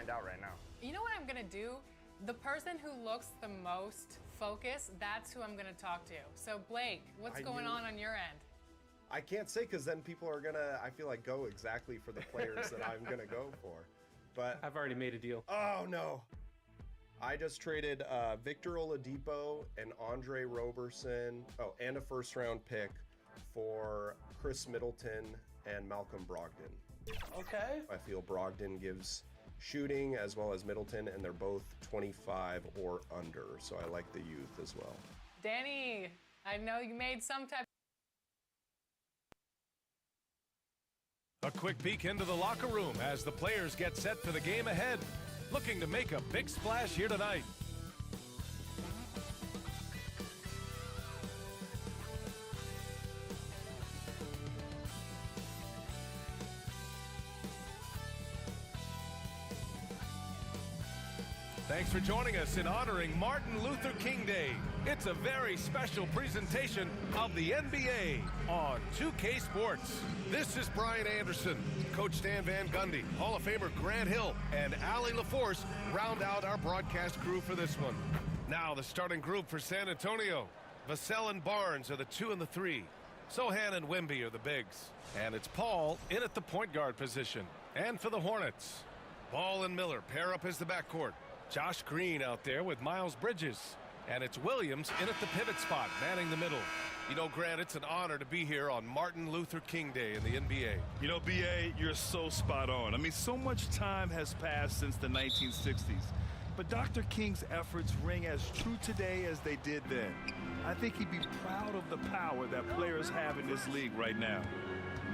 find out right now. You know what I'm gonna do? The person who looks the most focused, that's who I'm gonna talk to. So Blake, what's going on your end? I can't say, because then people are gonna, I feel like, go exactly for the players that I'm gonna go for. But I've already made a deal. Oh no! I just traded Victor Oladipo and Andre Roberson, and a first-round pick for Chris Middleton and Malcolm Brogdon. Okay. I feel Brogdon gives shooting as well as Middleton, and they're both 25 or under, so I like the youth as well. Danny, I know you made some type. A quick peek into the locker room as the players get set for the game ahead, looking to make a big splash here tonight. Thanks for joining us in honoring Martin Luther King Day. It's a very special presentation of the NBA on 2K Sports. This is Brian Anderson. Coach Stan Van Gundy, Hall of Famer Grant Hill, and Allie LaForce round out our broadcast crew for this one. Now the starting group for San Antonio. Vassell and Barnes are the 2 and the 3. Sohan and Wemby are the bigs. And it's Paul in at the point guard position. And for the Hornets, Ball and Miller pair up as the backcourt. Josh Green out there with Miles Bridges. And it's Williams in at the pivot spot, manning the middle. You know, Grant, it's an honor to be here on Martin Luther King Day in the NBA. You know, B.A., you're so spot on. I mean, so much time has passed since the 1960s. But Dr. King's efforts ring as true today as they did then. I think he'd be proud of the power that players have in this league right now.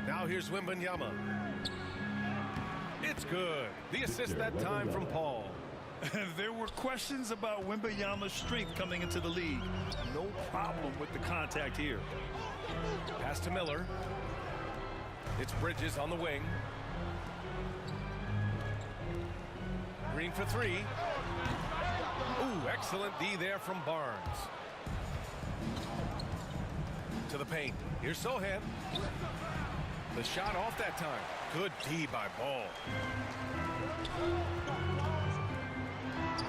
Now here's Wembanyama. It's good. The assist that time from Paul. There were questions about Wembanyama's strength coming into the league. No problem with the contact here. Pass to Miller. It's Bridges on the wing. Green for 3. Ooh, excellent D there from Barnes. To the paint. Here's Sohan. The shot off that time. Good D by Ball.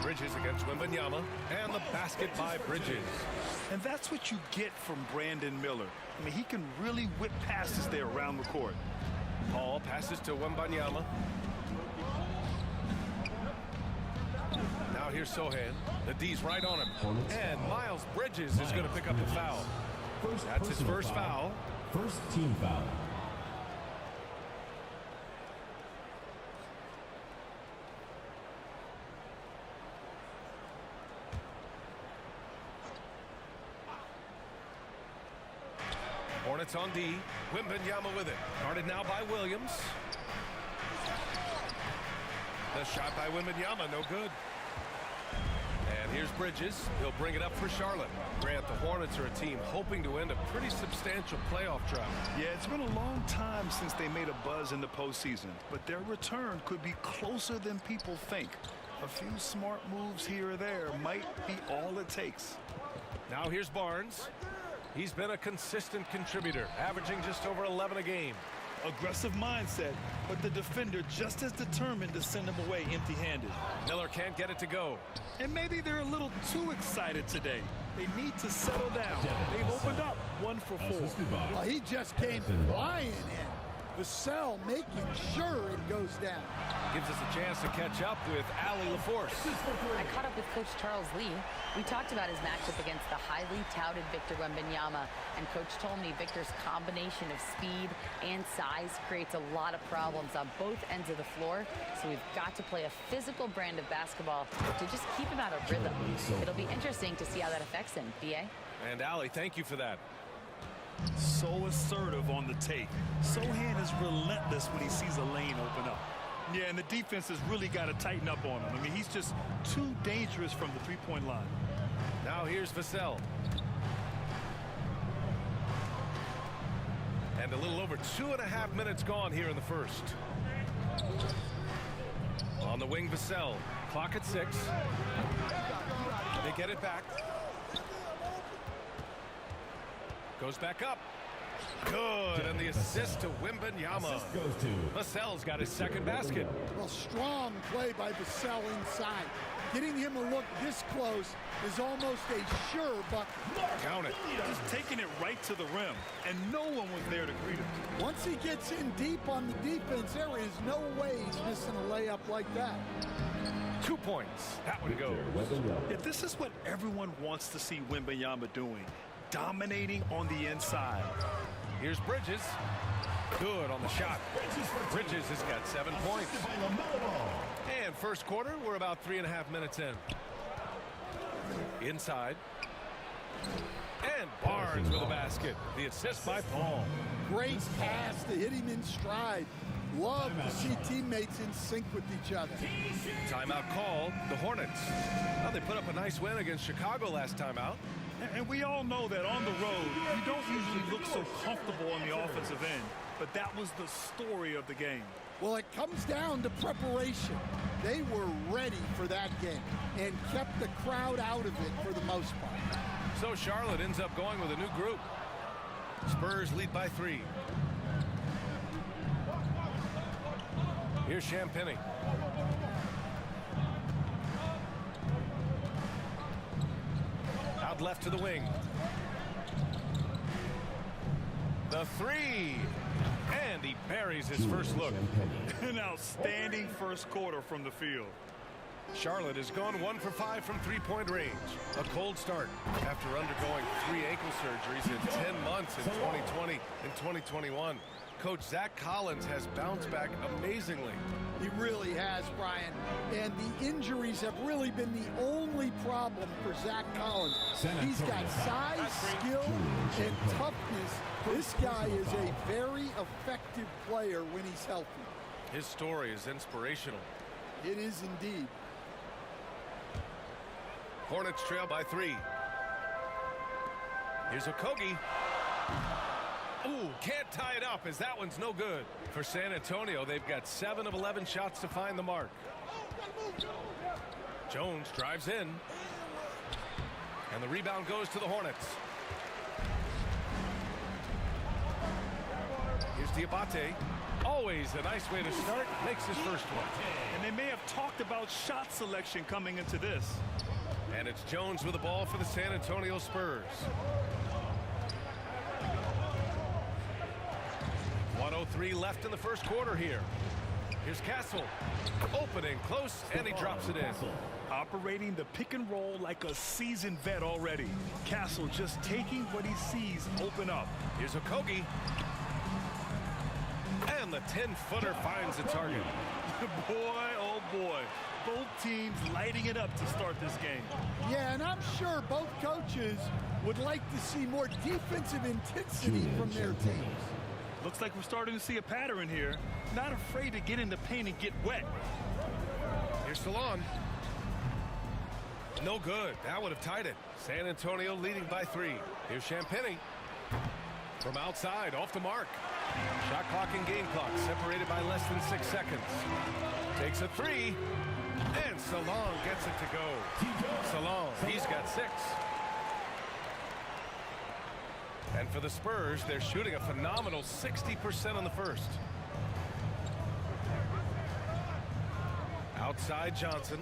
Bridges against Wembanyama, and the basket by Bridges. And that's what you get from Brandon Miller. I mean, he can really whip passes there around the court. Paul passes to Wembanyama. Now here's Sohan. The D's right on him. And Miles Bridges is going to pick up the foul. That's his first foul. First team foul. Hornets on D. Wembanyama with it. Guarded now by Williams. The shot by Wembanyama, no good. And here's Bridges. He'll bring it up for Charlotte. Grant, the Hornets are a team hoping to end a pretty substantial playoff drought. Yeah, it's been a long time since they made a buzz in the postseason, but their return could be closer than people think. A few smart moves here or there might be all it takes. Now here's Barnes. He's been a consistent contributor, averaging just over 11 a game. Aggressive mindset, but the defender just as determined to send him away empty-handed. Miller can't get it to go. And maybe they're a little too excited today. They need to settle down. They've opened up 1 for 4. Well, he just came flying in. Vassell making sure it goes down. Gives us a chance to catch up with Allie LaForce. I caught up with Coach Charles Lee. We talked about his matchup against the highly touted Victor Wembanyama, and Coach told me Victor's combination of speed and size creates a lot of problems on both ends of the floor, so we've got to play a physical brand of basketball to just keep him out of rhythm. It'll be interesting to see how that affects him, B.A. And Allie, thank you for that. So assertive on the take. Sohan is relentless when he sees a lane open up. Yeah, and the defense has really got to tighten up on him. I mean, he's just too dangerous from the three-point line. Now here's Vassell. And a little over 2.5 minutes gone here in the first. On the wing, Vassell. Clock at 6. They get it back. Goes back up. Good, and the assist to Wembanyama. Assist goes to Vassell's got his second basket. Well, strong play by Vassell inside. Getting him a look this close is almost a sure bucket. Count it. Just taking it right to the rim, and no one was there to greet him. Once he gets in deep on the defense, there is no way he's missing a layup like that. 2 points. That one goes. Yeah, this is what everyone wants to see Wembanyama doing. Dominating on the inside. Here's Bridges. Good on the shot. Bridges has got 7 points. And first quarter, we're about 3.5 minutes in. Inside. And Barnes with a basket. The assist by Paul. Great pass to hit him in stride. Love to see teammates in sync with each other. Timeout called. The Hornets. Well, they put up a nice win against Chicago last time out. And we all know that on the road, you don't usually look so comfortable on the offensive end. But that was the story of the game. Well, it comes down to preparation. They were ready for that game and kept the crowd out of it for the most part. So Charlotte ends up going with a new group. Spurs lead by 3. Here's Champagnie. Out left to the wing. The 3. And he buries his first look. An outstanding first quarter from the field. Charlotte has gone 1 for 5 from three-point range. A cold start after undergoing 3 ankle surgeries in 10 months in 2020 and 2021. Coach Zach Collins has bounced back amazingly. He really has, Brian. And the injuries have really been the only problem for Zach Collins. He's got size, skill, and toughness. This guy is a very effective player when he's healthy. His story is inspirational. It is indeed. Hornets trail by 3. Here's Okogie. Ooh, can't tie it up as that one's no good. For San Antonio, they've got 7 of 11 shots to find the mark. Jones drives in. And the rebound goes to the Hornets. Here's Diabate. Always a nice way to start. Makes his first one. And they may have talked about shot selection coming into this. And it's Jones with the ball for the San Antonio Spurs. 1:03 left in the first quarter here. Here's Castle. Opening close, and he drops it in. Operating the pick and roll like a seasoned vet already. Castle just taking what he sees open up. Here's Okogie. And the 10-footer finds the target. Boy, oh boy. Both teams lighting it up to start this game. Yeah, and I'm sure both coaches would like to see more defensive intensity from their teams. Looks like we're starting to see a pattern here. Not afraid to get in the paint and get wet. Here's Salon. No good. That would have tied it. San Antonio leading by 3. Here's Champagnie. From outside, off the mark. Shot clock and game clock separated by less than 6 seconds. Takes a 3. And Salon gets it to go. Salon, he's got 6. And for the Spurs, they're shooting a phenomenal 60% on the first. Outside Johnson.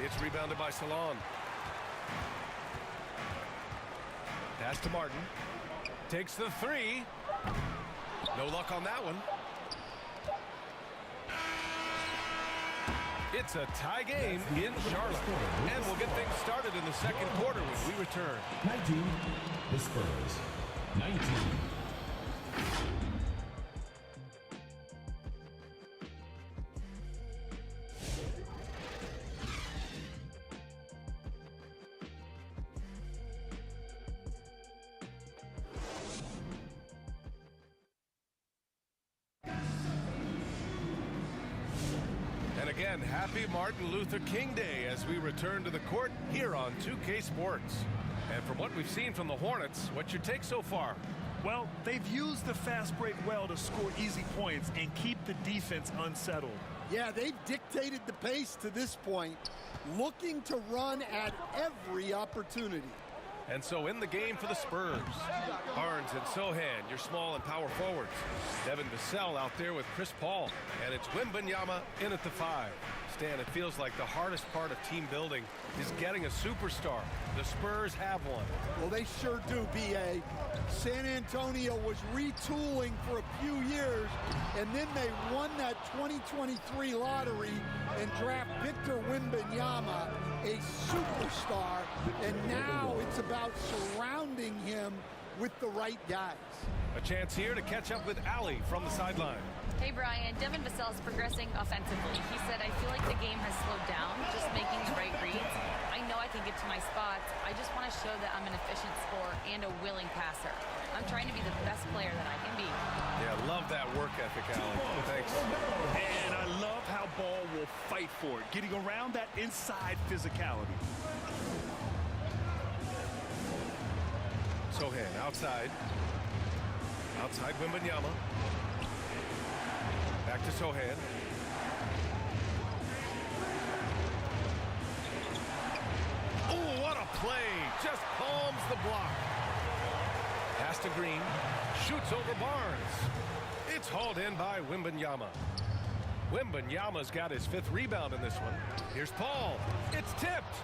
It's rebounded by Salon. Pass to Martin. Takes the 3. No luck on that one. It's a tie game in Charlotte. And we'll get things started in the second quarter when we return. 19, the Spurs. 19. Again, happy Martin Luther King Day as we return to the court here on 2K Sports. And from what we've seen from the Hornets, what's your take so far? Well, they've used the fast break well to score easy points and keep the defense unsettled. Yeah, they've dictated the pace to this point, looking to run at every opportunity. And so in the game for the Spurs, Barnes and Sohan, your small and power forwards. Devin Vassell out there with Chris Paul. And it's Wembanyama in at the 5. Stan, it feels like the hardest part of team building is getting a superstar. The Spurs have one. Well, they sure do, B.A. San Antonio was retooling for a few years, and then they won that 2023 lottery and draft Victor Wembanyama, a superstar, and now it's about surrounding him with the right guys. A chance here to catch up with Allie from the sideline. Hey, Brian. Devin Vassell is progressing offensively. He said, I feel like the game has slowed down, just making the right reads. I know I can get to my spots. I just want to show that I'm an efficient scorer and a willing passer. I'm trying to be the best player that I can be. Yeah, love that work ethic, Allie. Thanks. And I love how Ball will fight for it, getting around that inside physicality. Sohan outside. Outside Wembanyama. Back to Sohan. Oh, what a play. Just palms the block. Pass to Green. Shoots over Barnes. It's hauled in by Wembanyama. Wembanyama's got his 5th rebound in this one. Here's Paul. It's tipped.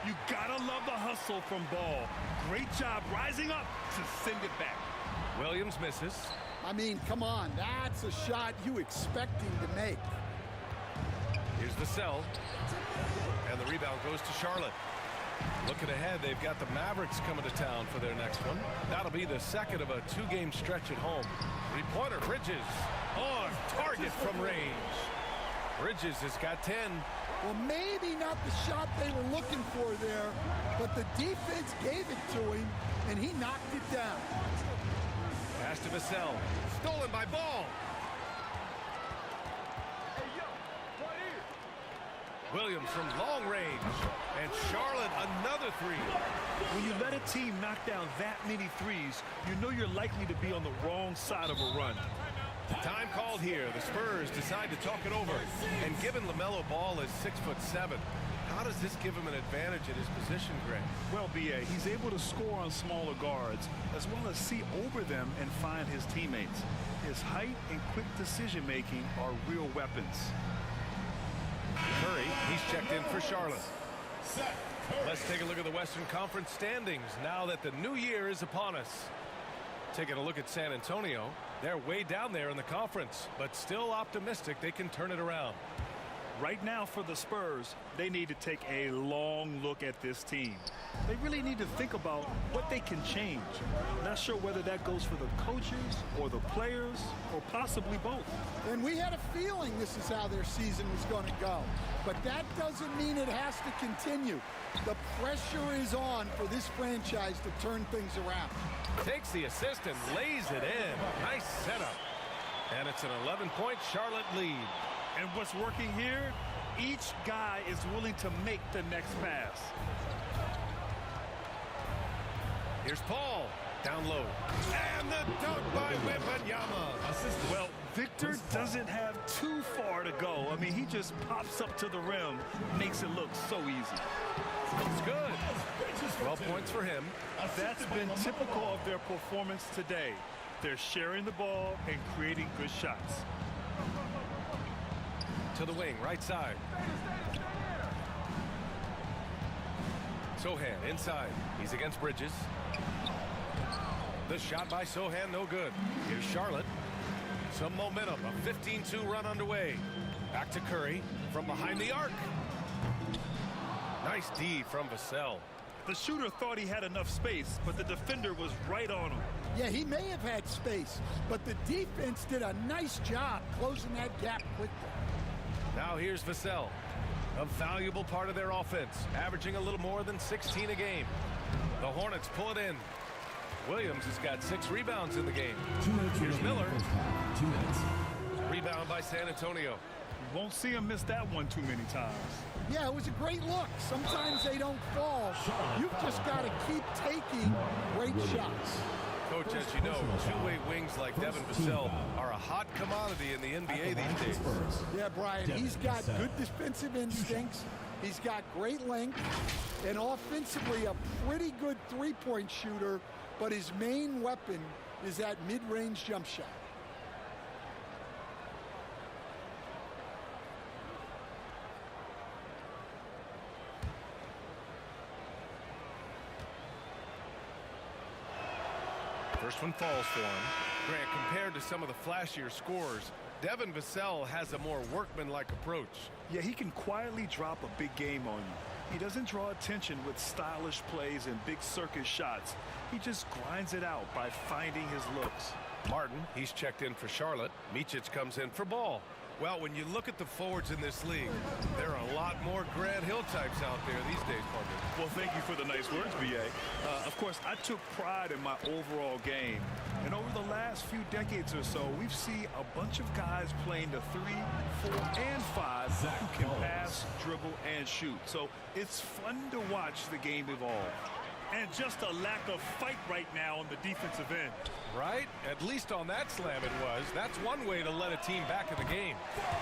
You gotta love the hustle from Ball. Great job rising up to send it back. Williams misses. I mean, come on, that's a shot you expect him to make. Here's Vassell. And the rebound goes to Charlotte. Looking ahead, they've got the Mavericks coming to town for their next one. That'll be the second of a 2-game stretch at home. 3-pointer, Bridges. On target from range. Bridges has got 10. Well, maybe not the shot they were looking for there, but the defense gave it to him, and he knocked it down. Pass to Vassell. Stolen by Ball. Williams from long range. And Charlotte, another 3. When you let a team knock down that many threes, you know you're likely to be on the wrong side of a run. Time called here. The Spurs decide to talk it over. And given LaMelo Ball is 6'7", how does this give him an advantage at his position, Greg? Well, B.A., he's able to score on smaller guards, as well as see over them and find his teammates. His height and quick decision-making are real weapons. Curry, he's checked in for Charlotte. Let's take a look at the Western Conference standings now that the new year is upon us. Taking a look at San Antonio, they're way down there in the conference, but still optimistic they can turn it around. Right now for the Spurs, they need to take a long look at this team. They really need to think about what they can change. Not sure whether that goes for the coaches or the players or possibly both. And we had a feeling this is how their season was going to go. But that doesn't mean it has to continue. The pressure is on for this franchise to turn things around. Takes the assist and lays it in. Nice setup. And it's an 11-point Charlotte lead. And what's working here, each guy is willing to make the next pass. Here's Paul, down low. And the dunk by Wembanyama. Well, Victor doesn't have too far to go. I mean, he just pops up to the rim, makes it look so easy. It's good. 12 points for him. That's been typical of their performance today. They're sharing the ball and creating good shots. To the wing, right side. Sohan inside. He's against Bridges. The shot by Sohan, no good. Here's Charlotte. Some momentum. A 15-2 run underway. Back to Curry from behind the arc. Nice D from Vassell. The shooter thought he had enough space, but the defender was right on him. Yeah, he may have had space, but the defense did a nice job closing that gap quickly. Now here's Vassell, a valuable part of their offense, averaging a little more than 16 a game. The Hornets pull it in. Williams has got 6 rebounds in the game. Here's Miller. 2 minutes. Rebound by San Antonio. You won't see him miss that one too many times. Yeah, it was a great look. Sometimes they don't fall. You've just got to keep taking great shots. Coach, as you know, two-way wings like Devin Vassell are a hot commodity in the NBA these days. Yeah, Brian, he's got good defensive instincts, He's got great length and offensively a pretty good three-point shooter, but his main weapon is that mid-range jump shot. First one falls for him. Grant, compared to some of the flashier scorers, Devin Vassell has a more workmanlike approach. Yeah, he can quietly drop a big game on you. He doesn't draw attention with stylish plays and big circus shots. He just grinds it out by finding his looks. Martin, he's checked in for Charlotte. Micic comes in for Ball. Well, when you look at the forwards in this league, there are a lot more Grant Hill types out there these days, partner. Well, thank you for the nice words, B.A. Of course, I took pride in my overall game. And over the last few decades or so, we've seen a bunch of guys playing the 3, 4, and 5 who can pass, dribble, and shoot. So it's fun to watch the game evolve. And just a lack of fight right now on the defensive end. Right? At least on that slam it was. That's one way to let a team back in the game.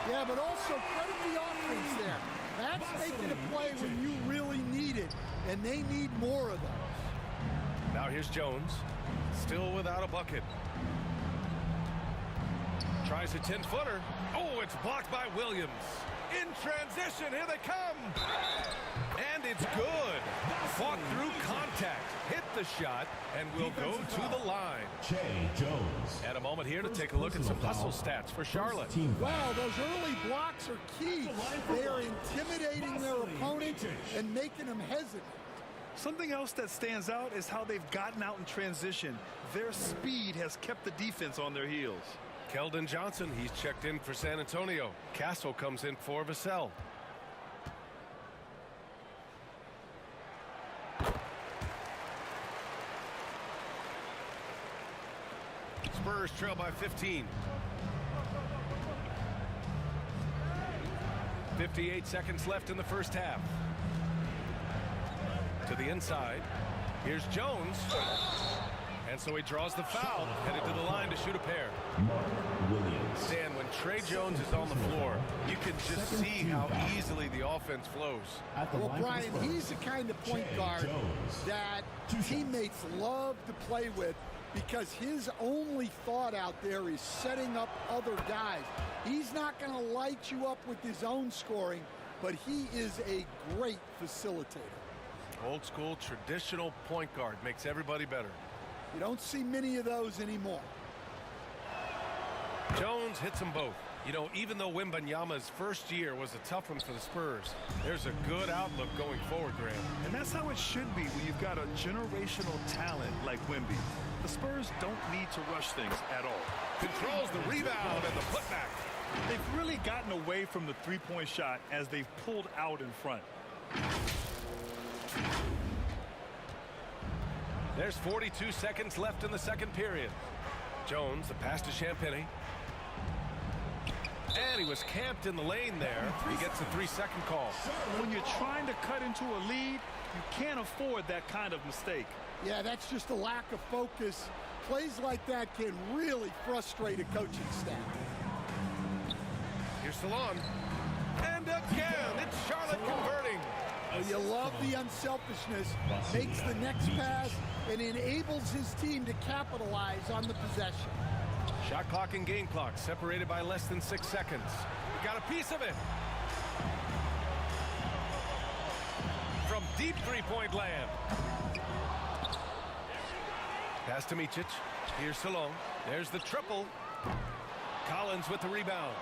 Yeah, but also credit the offense there. That's making a play when you really need it, and they need more of those. Now here's Jones. Still without a bucket. Tries a 10-footer. Oh, it's blocked by Williams. In transition, here they come. And it's good. Fought through contact, hit the shot, and will go to the line. Jay Jones. And a moment here to take a look at some hustle stats for Charlotte. Wow, those early blocks are key. They are intimidating their opponent and making them hesitant. Something else that stands out is how they've gotten out in transition. Their speed has kept the defense on their heels. Keldon Johnson, he's checked in for San Antonio. Castle comes in for Vassell. Spurs trail by 15. 58 seconds left in the first half. To the inside. Here's Jones. And so he draws the foul, headed to the line to shoot a pair. Williams. Dan, when Trey Jones is on the floor, you can just see how easily the offense flows. Well, Brian, he's the kind of point guard that teammates love to play with because his only thought out there is setting up other guys. He's not going to light you up with his own scoring, but he is a great facilitator. Old school, traditional point guard makes everybody better. You don't see many of those anymore. Jones hits them both. You know, even though Wembanyama's first year was a tough one for the Spurs, there's a good outlook going forward, Graham. And that's how it should be when you've got a generational talent like Wemby. The Spurs don't need to rush things at all. Controls the rebound and the putback. They've really gotten away from the three-point shot as they've pulled out in front. There's 42 seconds left in the second period. Jones, the pass to Champagnie. And he was camped in the lane there. He gets a 3-second call. When you're trying to cut into a lead, you can't afford that kind of mistake. Yeah, that's just a lack of focus. Plays like that can really frustrate a coaching staff. Here's Salon. And again, it's Charlotte converting. You love the unselfishness, makes the next pass, and enables his team to capitalize on the possession. Shot clock and game clock separated by less than 6 seconds. Got a piece of it. From deep three-point land. Pass to Micic. Here's Salon. There's the triple. Collins with the rebound.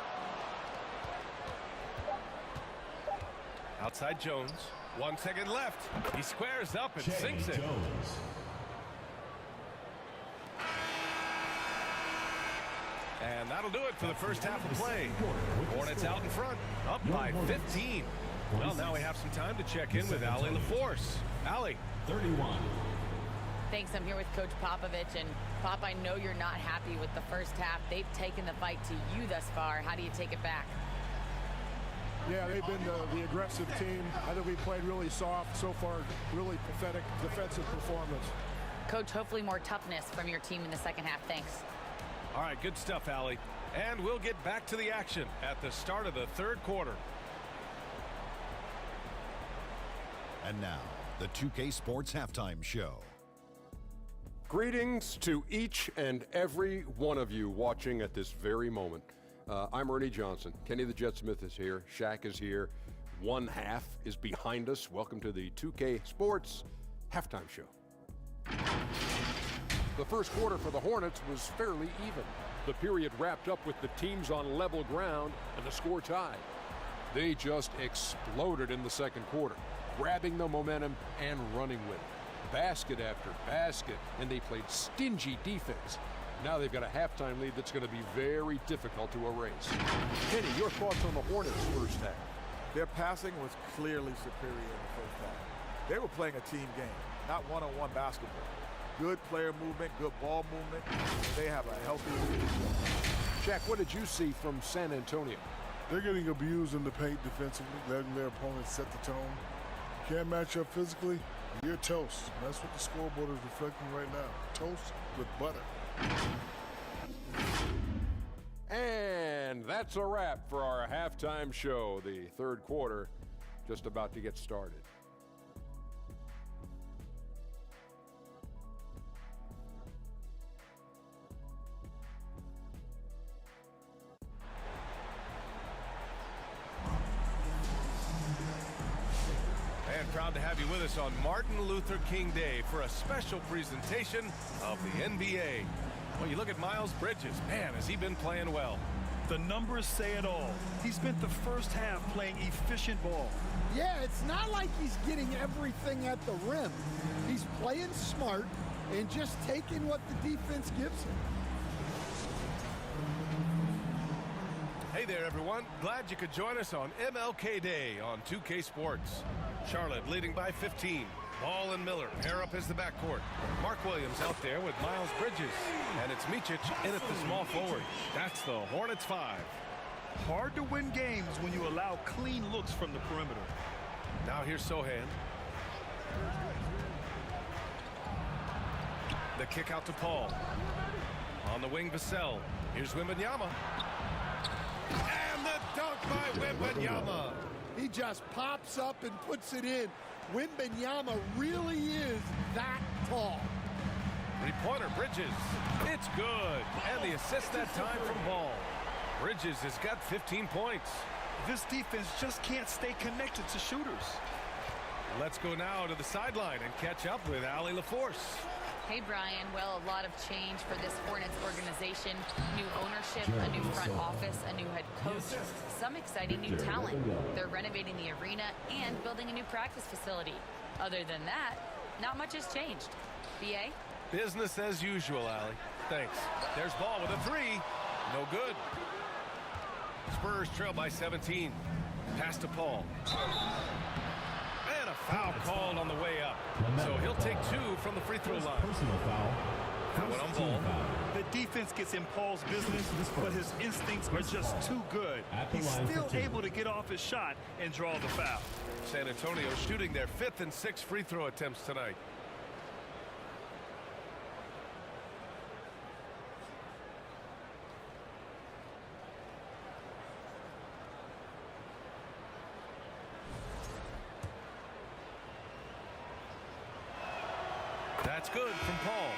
Outside Jones. 1 second left. He squares up and sinks it. And that'll do it for the first half of play. Hornets out in front, up by 15. Well, now we have some time to check in with Allie LaForce. Allie. 31. Thanks. I'm here with Coach Popovich. And, Pop, I know you're not happy with the first half. They've taken the fight to you thus far. How do you take it back? Yeah, they've been the aggressive team. I think we played really soft so far. Really pathetic defensive performance. Coach, hopefully more toughness from your team in the second half. Thanks. All right, good stuff, Allie. And we'll get back to the action at the start of the third quarter. And now, the 2K Sports Halftime Show. Greetings to each and every one of you watching at this very moment. I'm Ernie Johnson. Kenny the Jet Smith is here. Shaq is here. One half is behind us. Welcome to the 2K Sports Halftime Show. The first quarter for the Hornets was fairly even. The period wrapped up with the teams on level ground and the score tied. They just exploded in the second quarter, grabbing the momentum and running with it. Basket after basket, and they played stingy defense. Now they've got a halftime lead that's going to be very difficult to erase. Kenny, your thoughts on the Hornets' first half? Their passing was clearly superior in the first half. They were playing a team game, not one-on-one basketball. Good player movement, good ball movement. They have a healthy lead. Shaq, what did you see from San Antonio? They're getting abused in the paint defensively, letting their opponents set the tone. Can't match up physically, you're toast. That's what the scoreboard is reflecting right now. Toast with butter. And that's a wrap for our halftime show. The third quarter just about to get started. And proud to have you with us on Martin Luther King Day for a special presentation of the NBA. Well, you look at Miles Bridges. Man, has he been playing well. The numbers say it all. He spent the first half playing efficient ball. Yeah, it's not like he's getting everything at the rim. He's playing smart and just taking what the defense gives him. Hey there, everyone. Glad you could join us on MLK Day on 2K Sports. Charlotte leading by 15. Ball and Miller pair up as the backcourt. Mark Williams out there with Miles Bridges. And it's Micic in at the small forward. That's the Hornets 5. Hard to win games when you allow clean looks from the perimeter. Now here's Sohan. The kick out to Paul. On the wing, Vassell. Here's Wembanyama. And the dunk by Wembanyama. He just pops up and puts it in. Wembanyama really is that tall. Three-pointer, Bridges. It's good. And the assist that time from Ball. Bridges has got 15 points. This defense just can't stay connected to shooters. Let's go now to the sideline and catch up with Allie LaForce. Hey, Brian. Well, a lot of change for this Hornets organization. New ownership, a new front office, a new head coach, some exciting new talent. They're renovating the arena and building a new practice facility. Other than that, not much has changed. BA? Business as usual, Allie. Thanks. There's Ball with a three. No good. Spurs trail by 17. Pass to Paul. And a foul called on the way up. So he'll take 2 from the free throw line. Personal foul. That one on Ball. The defense gets in Paul's business, but his instincts are just too good. He's still able to get off his shot and draw the foul. San Antonio shooting their 5th and 6th free throw attempts tonight. That's good from Paul.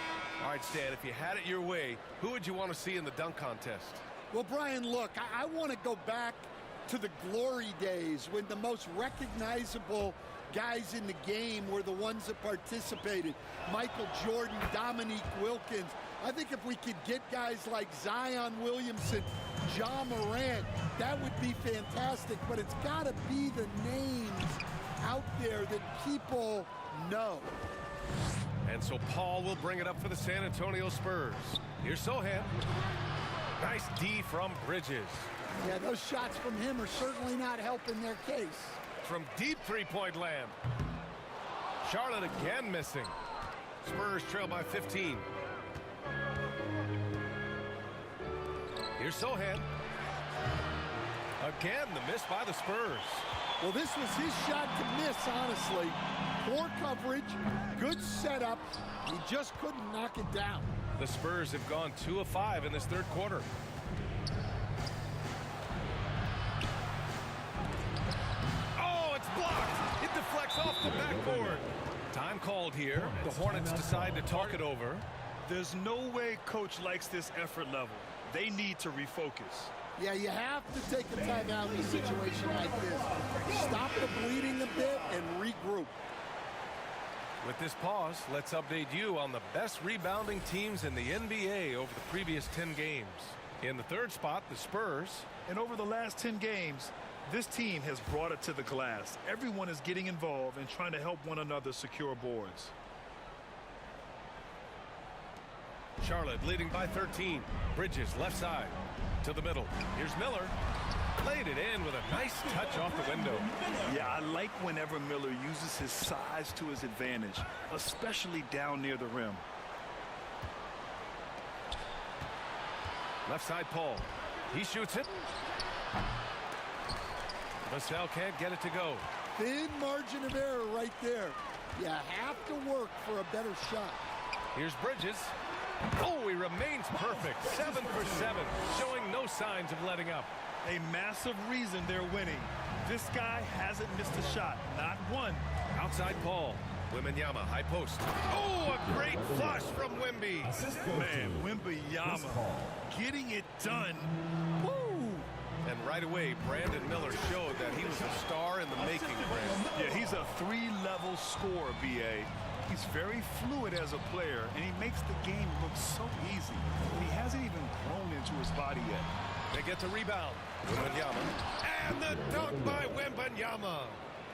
All right, Stan, if you had it your way, who would you want to see in the dunk contest? Well, Brian, look, I want to go back to the glory days when the most recognizable guys in the game were the ones that participated. Michael Jordan, Dominique Wilkins. I think if we could get guys like Zion Williamson, Ja Morant, that would be fantastic. But it's got to be the names out there that people know. And so Paul will bring it up for the San Antonio Spurs. Here's Sohan. Nice D from Bridges. Yeah, those shots from him are certainly not helping their case. From deep three-point land. Charlotte again missing. Spurs trail by 15. Here's Sohan. Again, the miss by the Spurs. Well, this was his shot to miss, honestly. Poor coverage, good setup. He just couldn't knock it down. The Spurs have gone 2 of 5 in this third quarter. Oh, it's blocked. deflects off the backboard. Time called here. The Hornets decide to talk it over. There's no way coach likes this effort level. They need to refocus. Yeah, you have to take a timeout in a situation like this. Stop the bleeding a bit and regroup. With this pause, let's update you on the best rebounding teams in the NBA over the previous 10 games. In the third spot, the Spurs. And over the last 10 games, this team has brought it to the glass. Everyone is getting involved and trying to help one another secure boards. Charlotte leading by 13. Bridges left side to the middle. Here's Miller. Played it in with a nice touch off the window. Yeah, I like whenever Miller uses his size to his advantage, especially down near the rim. Left side Paul. He shoots it. Vassell can't get it to go. Thin margin of error right there. You have to work for a better shot. Here's Bridges. Oh, he remains perfect. 7 for 7, showing no signs of letting up. A massive reason they're winning. This guy hasn't missed a shot, not one. Outside Paul. Wembanyama, high post. Oh, a great flush from Wemby. Man, Wembanyama getting it done. Woo! And right away, Brandon Miller showed that he was a star in the making, Brandon. Yeah, he's a 3-level scorer, B.A. He's very fluid as a player, and he makes the game look so easy. He hasn't even grown into his body yet. They get the rebound. Wembanyama. And the dunk by Wembanyama.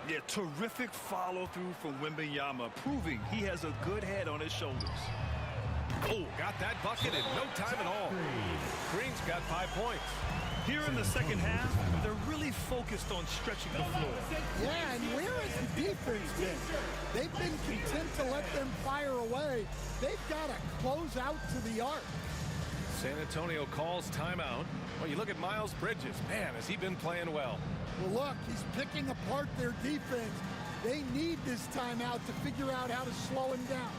Yeah, terrific follow-through from Wembanyama, proving he has a good head on his shoulders. Oh, got that bucket in no time at all. Green's got 5 points. Here in the second half, they're really focused on stretching the floor. Yeah, and where has the defense been? They've been content to let them fire away. They've got to close out to the arc. San Antonio calls timeout. Well, you look at Miles Bridges. Man, has he been playing well. Well, look, he's picking apart their defense. They need this timeout to figure out how to slow him down.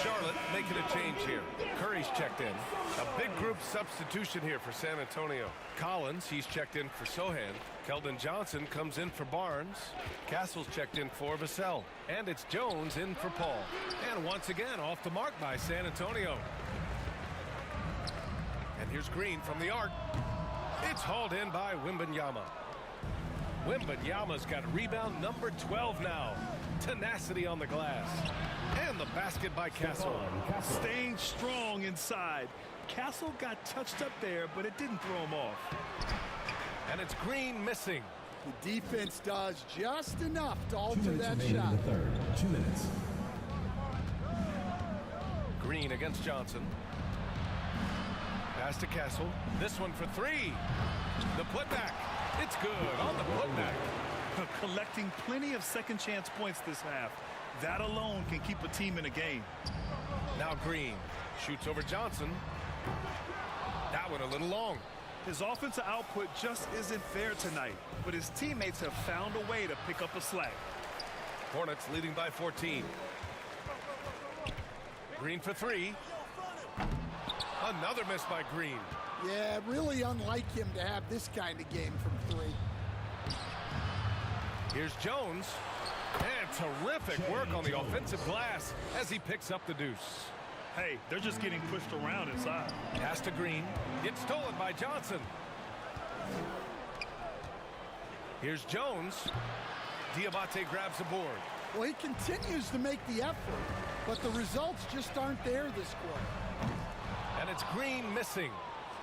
Charlotte making a change here. Curry's checked in. A big group substitution here for San Antonio. Collins, he's checked in for Sohan. Keldon Johnson comes in for Barnes. Castle's checked in for Vassell. And it's Jones in for Paul. And once again, off the mark by San Antonio. And here's Green from the arc. It's hauled in by Wembanyama. Wembanyama's got rebound number 12 now. Tenacity on the glass. And the basket by Castle. Staying strong inside. Castle got touched up there, but it didn't throw him off. And it's Green missing. The defense does just enough to alter that shot. In the third. 2 minutes. Green against Johnson. Pass to Castle. This one for 3. The putback. It's good on the putback. Collecting plenty of second chance points this half. That alone can keep a team in a game. Now Green shoots over Johnson. That one a little long. His offensive output just isn't there tonight, but his teammates have found a way to pick up a slack. Hornets leading by 14. Green for 3. Another miss by Green. Yeah, really unlike him to have this kind of game from 3. Here's Jones. And terrific work on the offensive glass as he picks up the deuce. Hey, they're just getting pushed around inside. Pass to Green. It's stolen by Johnson. Here's Jones. Diabate grabs the board. Well, he continues to make the effort, but the results just aren't there this quarter. And it's Green missing.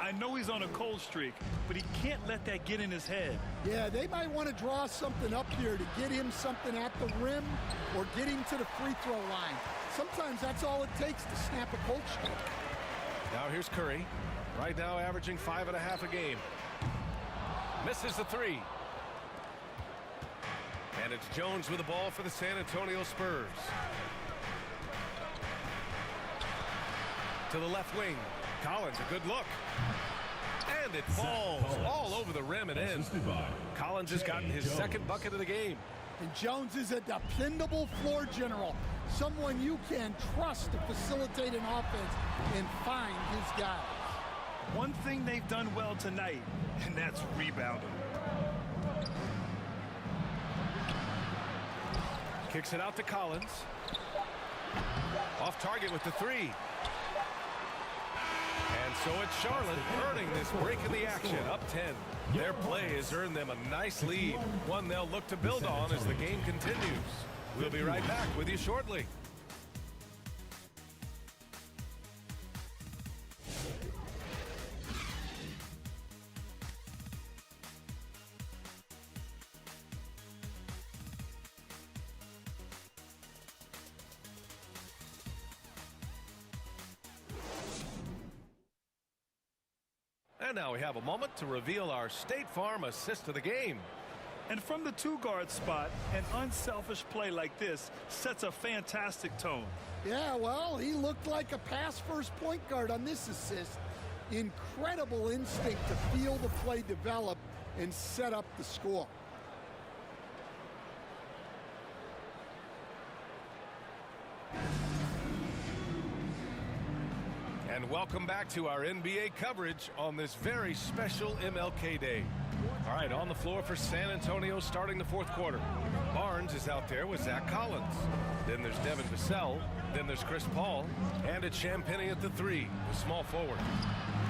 I know he's on a cold streak, but he can't let that get in his head. Yeah, they might want to draw something up here to get him something at the rim or get him to the free throw line. Sometimes that's all it takes to snap a cold streak. Now here's Curry. Right now averaging 5.5 a game. Misses the 3. And it's Jones with the ball for the San Antonio Spurs. To the left wing. Collins, a good look. And it falls all over the rim and in. Collins has gotten his second bucket of the game. And Jones is a dependable floor general, someone you can trust to facilitate an offense and find his guys. One thing they've done well tonight, and that's rebounding. Kicks it out to Collins. Off target with the three. And so it's Charlotte earning this break in the action, up 10. Their play has earned them a nice lead, one they'll look to build on as the game continues. We'll be right back with you shortly. And now we have a moment to reveal our State Farm assist of the game. And from the two-guard spot, an unselfish play like this sets a fantastic tone. Yeah, well, he looked like a pass-first point guard on this assist. Incredible instinct to feel the play develop and set up the score. And welcome back to our NBA coverage on this very special MLK Day. All right, on the floor for San Antonio starting the fourth quarter. Barnes is out there with Zach Collins. Then there's Devin Vassell. Then there's Chris Paul. And it's Champagnie at the three, the small forward.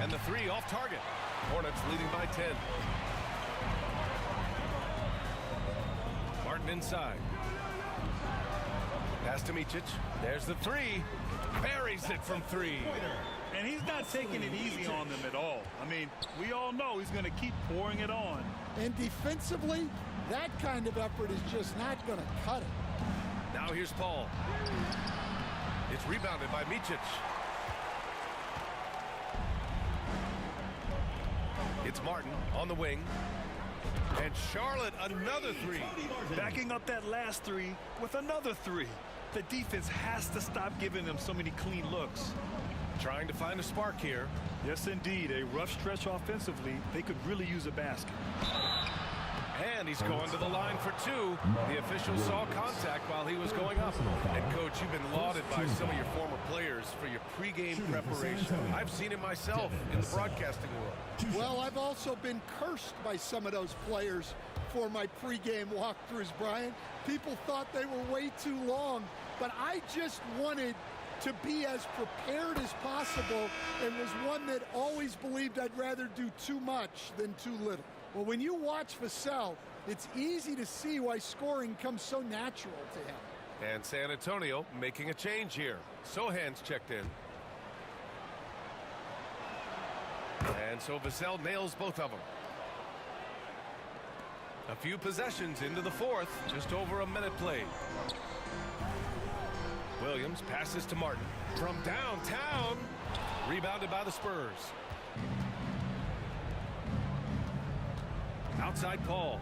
And the three off target. Hornets leading by 10. Martin inside. Pass to Micic. There's the three. Buries it from three. And he's not taking it easy on them at all. I mean, we all know he's going to keep pouring it on. And defensively, that kind of effort is just not going to cut it. Now here's Paul. It's rebounded by Micic. It's Martin on the wing. And Charlotte, another three. Backing up that last three with another three. The defense has to stop giving them so many clean looks. Trying to find a spark here. Yes, indeed. A rough stretch offensively. They could really use a basket. And he's going to the line for two. The official saw contact while he was going up. And, Coach, you've been lauded by some of your former players for your pregame preparation. I've seen it myself in the broadcasting world. Well, I've also been cursed by some of those players for my pregame walkthroughs, Brian. People thought they were way too long, but I just wanted to be as prepared as possible and was one that always believed I'd rather do too much than too little. Well, when you watch Vassell, it's easy to see why scoring comes so natural to him. And San Antonio making a change here. Sohan's checked in. And so Vassell nails both of them. A few possessions into the fourth, just over a minute played. Williams passes to Martin from downtown. Rebounded by the Spurs. Outside Paul.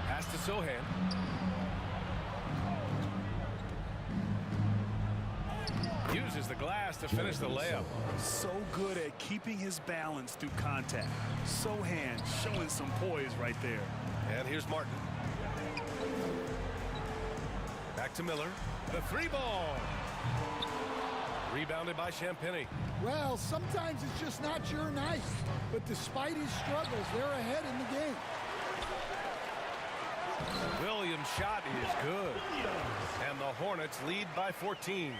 Pass to Sohan. Uses the glass to finish the layup. So good at keeping his balance through contact. Sohan showing some poise right there. And here's Martin. Back to Miller. The three ball. Rebounded by Champagnie. Well, sometimes it's just not your night. But despite his struggles, they're ahead in the game. Williams' shot is good. And the Hornets lead by 14.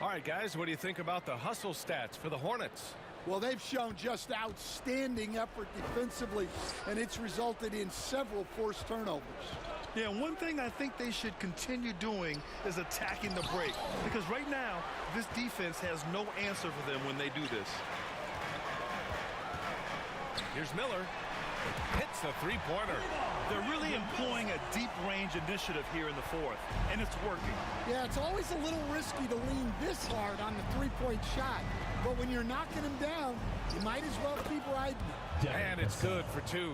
All right, guys, what do you think about the hustle stats for the Hornets? Well, they've shown just outstanding effort defensively, and it's resulted in several forced turnovers. Yeah, one thing I think they should continue doing is attacking the break. Because right now, this defense has no answer for them when they do this. Here's Miller. Hits the three-pointer. They're really employing a deep-range initiative here in the fourth, and it's working. Yeah, it's always a little risky to lean this hard on the three-point shot. But when you're knocking them down, you might as well keep riding it. And it's good for two.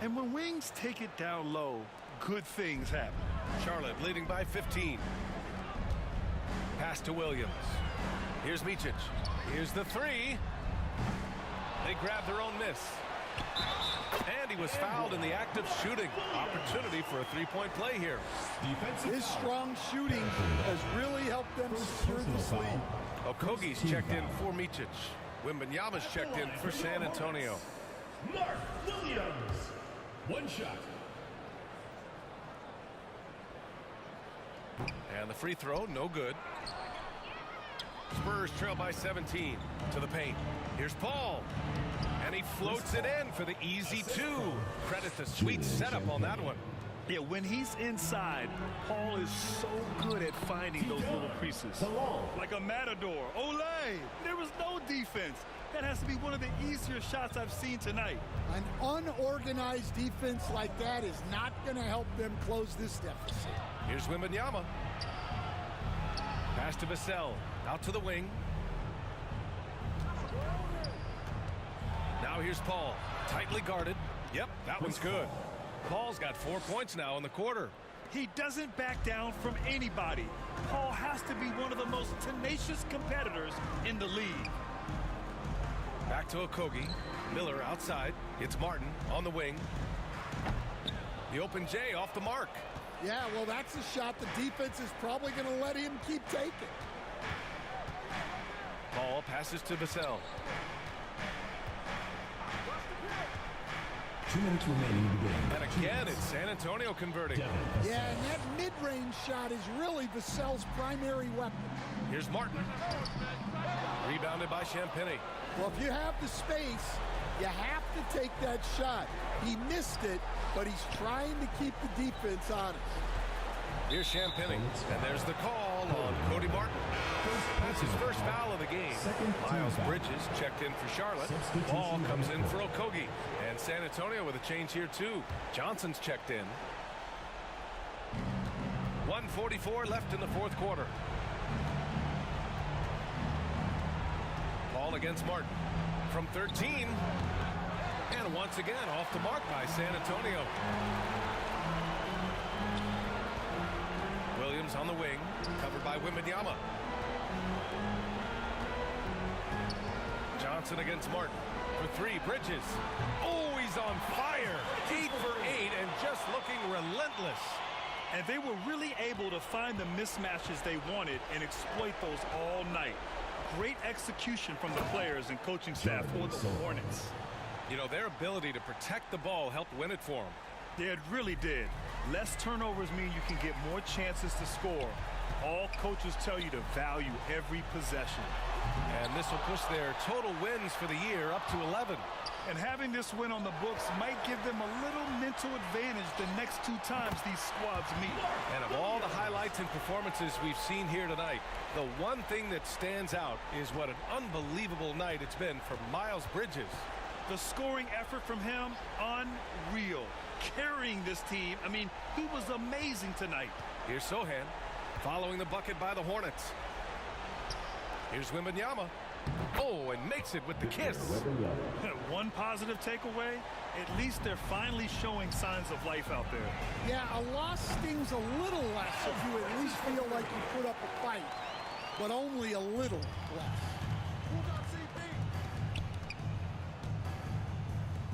And when Wings take it down low, good things happen. Charlotte leading by 15. Pass to Williams. Here's Micic. Here's the three. They grab their own miss. And he was fouled in the act of shooting. Opportunity for a three-point play here. His strong shooting has really helped them secure this lead. Okogie's checked in for Micic. Wembanyama's checked in for San Antonio. Mark Williams. One shot. And the free throw, no good. Spurs trail by 17 to the paint. Here's Paul. And he floats it in for the easy two. Credit the sweet setup on that one. Yeah, when he's inside, Paul is so good at finding those little creases. Like a matador. Olay! There was no defense. That has to be one of the easier shots I've seen tonight. An unorganized defense like that is not going to help them close this deficit. Here's Wembanyama. Pass to Vassell. Out to the wing. Now here's Paul. Tightly guarded. Yep, that one's good. Paul's got 4 points now in the quarter. He doesn't back down from anybody. Paul has to be one of the most tenacious competitors in the league. Back to Okogie. Miller outside. It's Martin on the wing. The open J off the mark. Yeah, well, that's a shot the defense is probably going to let him keep taking. Paul passes to Vassell. 2 minutes remaining in the game. And again, it's San Antonio converting. Yeah, and that mid-range shot is really Vassell's primary weapon. Here's Martin. Rebounded by Champagnie. Well, if you have the space, you have to take that shot. He missed it, but he's trying to keep the defense honest. Here's Champagnie, and there's the call on Cody Martin. That's his first foul of the game. Miles Bridges checked in for Charlotte. Ball comes in for Okogie. And San Antonio with a change here, too. Johnson's checked in. 1:44 left in the fourth quarter. Paul against Martin. From 13. And once again, off the mark by San Antonio. Williams on the wing, covered by Wembanyama. Johnson against Martin. For three, Bridges. Oh, he's on fire. 8 for 8 and just looking relentless. And they were really able to find the mismatches they wanted and exploit those all night. Great execution from the players and coaching staff for the Hornets. You know, their ability to protect the ball helped win it for them. Yeah, it really did. Less turnovers mean you can get more chances to score. All coaches tell you to value every possession. And this will push their total wins for the year up to 11. And having this win on the books might give them a little mental advantage the next 2 times these squads meet. And of all the highlights and performances we've seen here tonight, the one thing that stands out is what an unbelievable night it's been for Miles Bridges. The scoring effort from him, unreal. Carrying this team, I mean, he was amazing tonight. Here's Sohan, following the bucket by the Hornets. Here's Wembanyama. Oh, and makes it with the kiss. One positive takeaway, at least they're finally showing signs of life out there. Yeah, a loss stings a little less if you at least feel like you put up a fight, but only a little less.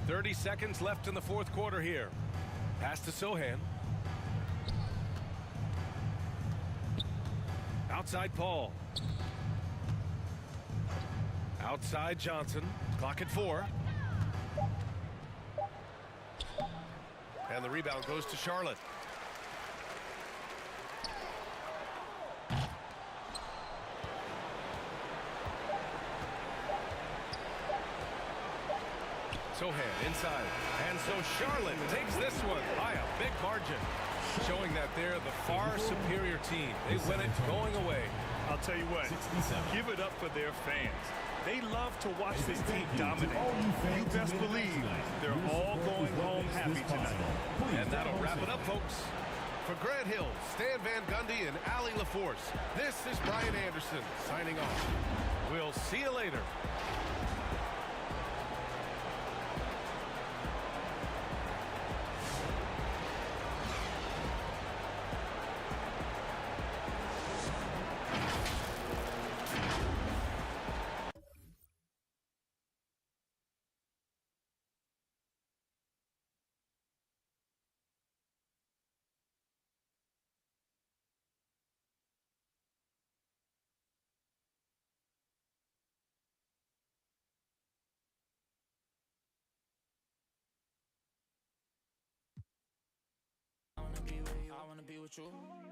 30 seconds left in the fourth quarter here. Pass to Sohan. Outside Paul. Outside Johnson. Clock at 4. And the rebound goes to Charlotte. Sohan inside. And so Charlotte takes this one by a big margin, showing that they're the far superior team. They win it going away. I'll tell you what, give it up for their fans. They love to watch this team dominate. You best believe they're all going home happy tonight. And that'll wrap it up, folks. For Grant Hill, Stan Van Gundy, and Allie LaForce, this is Brian Anderson signing off. We'll see you later. be with you.